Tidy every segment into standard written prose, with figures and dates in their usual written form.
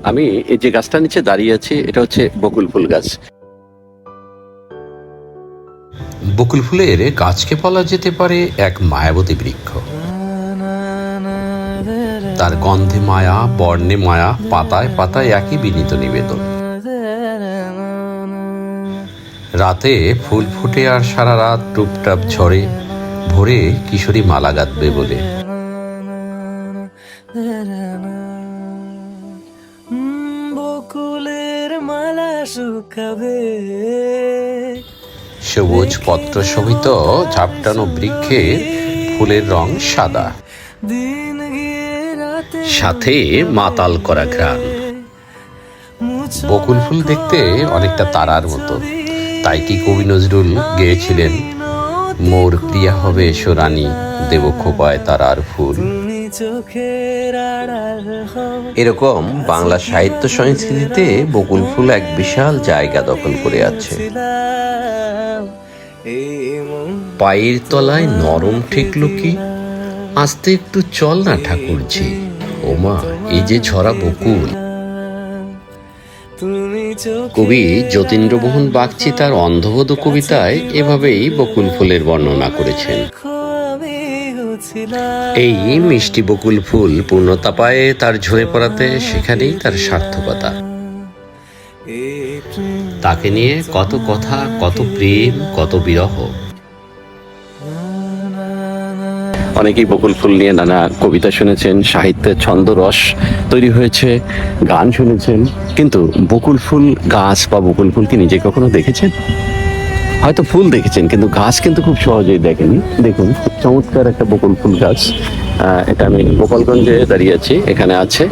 আমি এই যে গাছটা নিচে দাঁড়িয়ে আছি, এটা হচ্ছে বকুল ফুল গাছ। বকুল ফুলের গাছকে বলা যেতে পারে এক মায়াবতী বৃক্ষ। তার গন্ধে মায়া, বর্ণে মায়া, পাতায় পাতায় একই বিনীত নিবেদন। রাতে ফুল ফুটে আর সারা রাত টুপটাপ ঝরে, ভোরে কিশোরী মালা গাঁথবে বলে। বকুলের মালা শুকাবে, সবুজ পত্র শোভিত ঝাপটানো বৃক্ষে ফুলের রং সাদা, দিন গিয়ে রাতে সাথে মাতাল করা ঘ্রাণ। বকুল ফুল দেখতে অনেকটা তারার মতো, তাই কি কবি নজরুল গেয়েছিলেন, মোর প্রিয়া হবে এসো রানী, দেব খোপায় তারার ফুল। এরকম বাংলা সাহিত্য সংস্কৃতিতে বকুল ফুল এক বিশাল জায়গা দখল করে আছে। পায়ের তলায় নরম ঠেকলো কি, আস্তে একটু চল না ঠাকুরজি, ওমা এই যে ঝরা বকুল। কবি যতীন্দ্রমোহন বাগচি তার অন্ধবধূ কবিতায় এভাবেই বকুল ফুলের বর্ণনা করেছেন। এই মিষ্টি বকুল ফুল পূর্ণতা পায় তার ঝরে পড়াতে, সেখানেই তার সার্থকতা। তাকে নিয়ে কত কথা, কত প্রেম, কত বিরহ। অনেকেই বকুল ফুল নিয়ে নানা কবিতা শুনেছেন, সাহিত্যের ছন্দ রস তৈরি হয়েছে, গান শুনেছেন, কিন্তু বকুল ফুল গাছ বা বকুল ফুল কি নিজে কখনো দেখেছেন? হয়তো ফুল দেখেছেন, কিন্তু গাছ কিন্তু খুব সহজেই দেখেনি। দেখুন, চমৎকার একটা বকুল ফুল গাছ। এটা আমি গোপালগঞ্জে দাঁড়িয়ে আছি, এখানে আছে।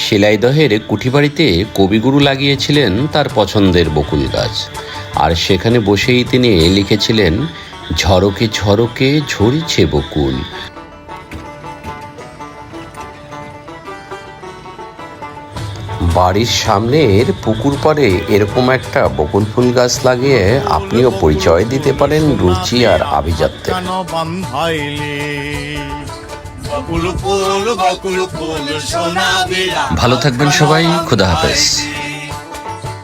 শিলাইদহের কুঠিবাড়িতে কবিগুরু লাগিয়েছিলেন তার পছন্দের বকুল গাছ, আর সেখানে বসেই তিনি লিখেছিলেন, ঝরকে ঝরকে ঝরিছে বকুল। বাড়ির সামনের পুকুর পাড়ে এরকম একটা বকুল ফুল গাছ লাগিয়ে আপনিও পরিচয় দিতে পারেন রুচি আর আভিজাত্যের। ভালো থাকবেন সবাই, খোদা হাফেজ।